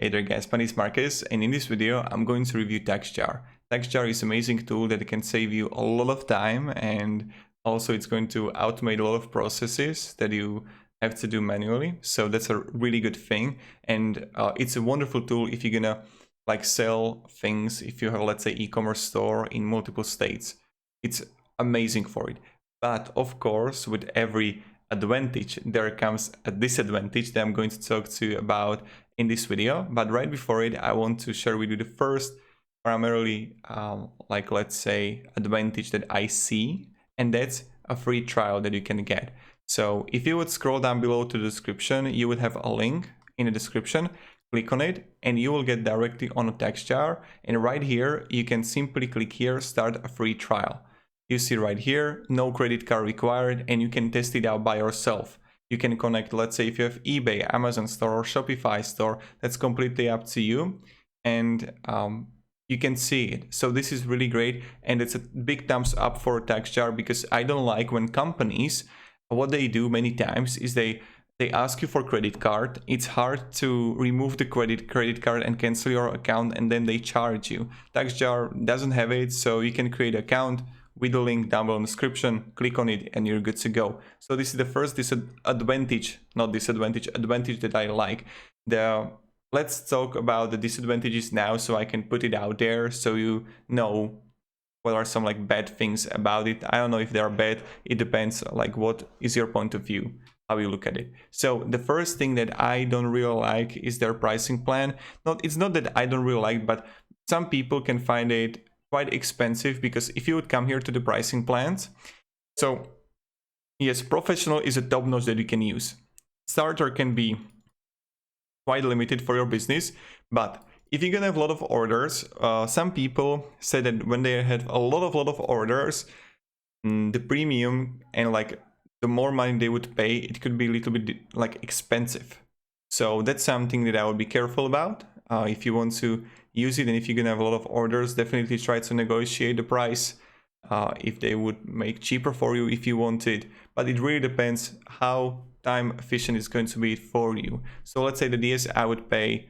Hey there guys, my name is Marcus, and in this video I'm going to review TaxJar. TaxJar is an amazing tool that can save you a lot of time, and also it's going to automate a lot of processes that you have to do manually. So that's a really good thing, and it's a wonderful tool if you're gonna like sell things, if you have, let's say, e-commerce store in multiple states. It's amazing for it. But of course, with every advantage there comes a disadvantage that I'm going to talk to you about in this video. But right before it, I want to share with you the first primarily like, let's say, advantage that I see, and that's a free trial that you can get. So if you would scroll down below to the description, you would have a link in the description. Click on it and you will get directly on a TaxJar, and right here you can simply click here, start a free trial. You see right here, no credit card required, and you can test it out by yourself. You can connect, let's say if you have eBay, Amazon store or Shopify store, that's completely up to you, and you can see it. So this is really great, and it's a big thumbs up for TaxJar, because I don't like when companies, what they do many times is they ask you for credit card. It's hard to remove the credit card and cancel your account, and then they charge you. TaxJar doesn't have it, so you can create an account with the link down below in the description, click on it and you're good to go. So this is the first advantage that I like. Let's talk about the disadvantages now, so I can put it out there so you know what are some like bad things about it. I don't know if they are bad, it depends like what is your point of view, how you look at it. So the first thing that I don't really like is their pricing plan. It's not that I don't really like, but some people can find it quite expensive, because if you would come here to the pricing plans, so yes, professional is a top notch that you can use. Starter can be quite limited for your business, but if you're gonna have a lot of orders, some people say that when they have a lot of orders, the premium and like the more money they would pay, it could be a little bit like expensive. So that's something that I would be careful about. If you want to use it and if you're gonna have a lot of orders, definitely try to negotiate the price if they would make cheaper for you if you want it. But it really depends how time efficient it's going to be for you. So let's say that yes, I would pay,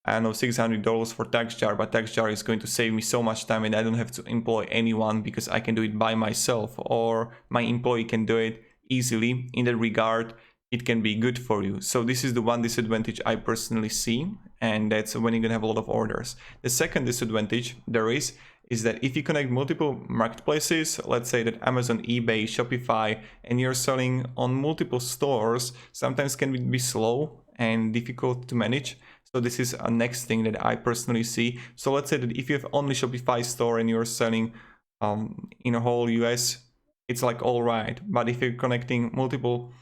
I don't know, $600 for TaxJar, but TaxJar is going to save me so much time and I don't have to employ anyone because I can do it by myself, or my employee can do it easily. In that regard, it can be good for you. So this is the one disadvantage I personally see, and that's when you're gonna have a lot of orders. The second disadvantage there is that if you connect multiple marketplaces, let's say that Amazon, eBay, Shopify, and you're selling on multiple stores, sometimes can be slow and difficult to manage. So this is a next thing that I personally see. So let's say that if you have only Shopify store and you're selling in a whole US, it's like all right. But if you're connecting multiple,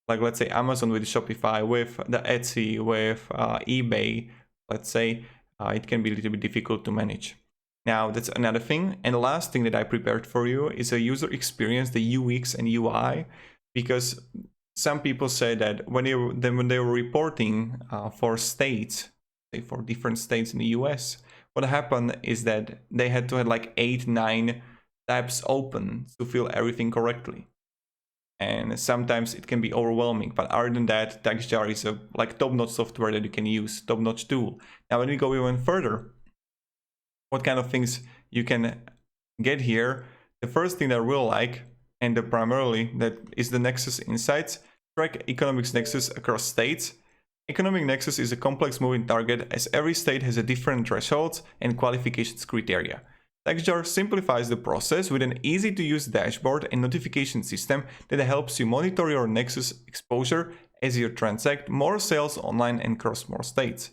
like let's say Amazon with Shopify, with the Etsy, with eBay, let's say, it can be a little bit difficult to manage. Now that's another thing. And the last thing that I prepared for you is a user experience, the UX and UI, because some people say that when they were reporting for states, say for different states in the US, what happened is that they had to have like 8-9 tabs open to fill everything correctly. And sometimes it can be overwhelming, but other than that, TaxJar is a like top-notch software that you can use, top-notch tool. Now when we go even further, what kind of things you can get here? The first thing that I really like, and primarily that is the Nexus Insights, track economics nexus across states. Economic nexus is a complex moving target, as every state has a different thresholds and qualifications criteria. TaxJar simplifies the process with an easy-to-use dashboard and notification system that helps you monitor your Nexus exposure as you transact more sales online and across more states.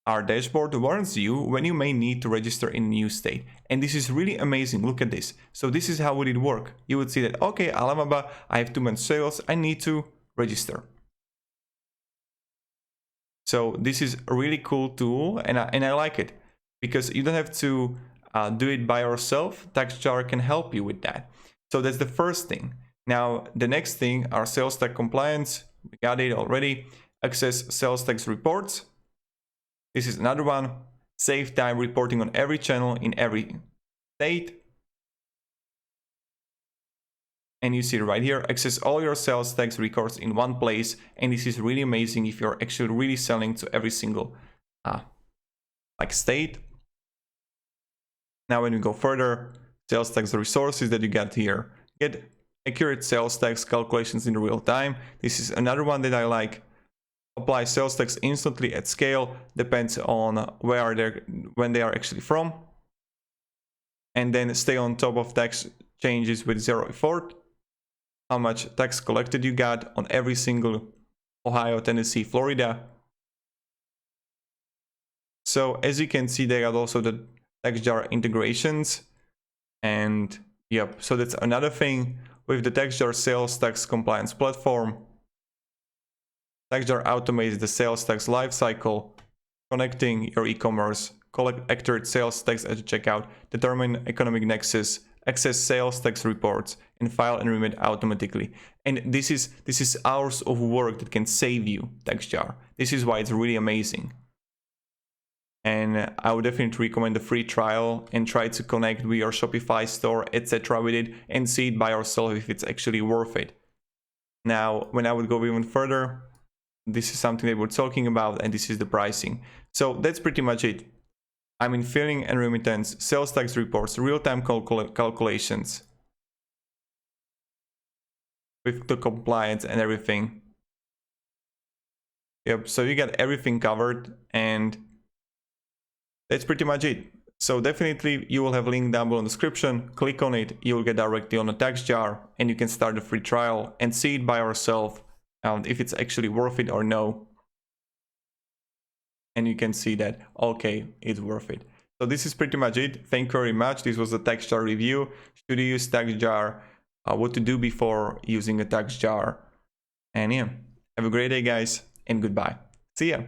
Our dashboard warns you when you may need to register in a new state. And this is really amazing. Look at this. So this is how would it work. You would see that, okay, Alabama, I have 2 months sales, I need to register. So this is a really cool tool, and I like it because you don't have to do it by yourself. TaxJar can help you with that. So that's the first thing. Now, the next thing are sales tax compliance. We got it already. Access sales tax reports. This is another one. Save time reporting on every channel in every state. And you see right here, access all your sales tax records in one place. And this is really amazing if you're actually really selling to every single like state. Now when we go further, sales tax resources that you get here, get accurate sales tax calculations in real time. This is another one that I like. Apply sales tax instantly at scale, depends on when they are actually from. And then stay on top of tax changes with zero effort. How much tax collected you got on every single Ohio, Tennessee, Florida. So as you can see, they got also the TaxJar integrations. And yep, so that's another thing with the TaxJar sales tax compliance platform. TaxJar automates the sales tax lifecycle, connecting your e-commerce, collect accurate sales tax at checkout, determine economic nexus, access sales tax reports, and file and remit automatically. And this is hours of work that can save you, TaxJar. This is why it's really amazing. And I would definitely recommend a free trial and try to connect with your Shopify store, etc. with it and see it by yourself if it's actually worth it. Now, when I would go even further, this is something that we're talking about, and this is the pricing. So that's pretty much it. I mean, filing and remittance, sales tax reports, real-time calculations with the compliance and everything. Yep, so you got everything covered, and that's pretty much it. So definitely you will have a link down below in the description. Click on it, you will get directly on the TaxJar, and you can start a free trial and see it by yourself if it's actually worth it or no. And you can see that, okay, it's worth it. So this is pretty much it. Thank you very much. This was a TaxJar review. Should you use TaxJar? What to do before using a TaxJar? And yeah, have a great day, guys, and goodbye. See ya.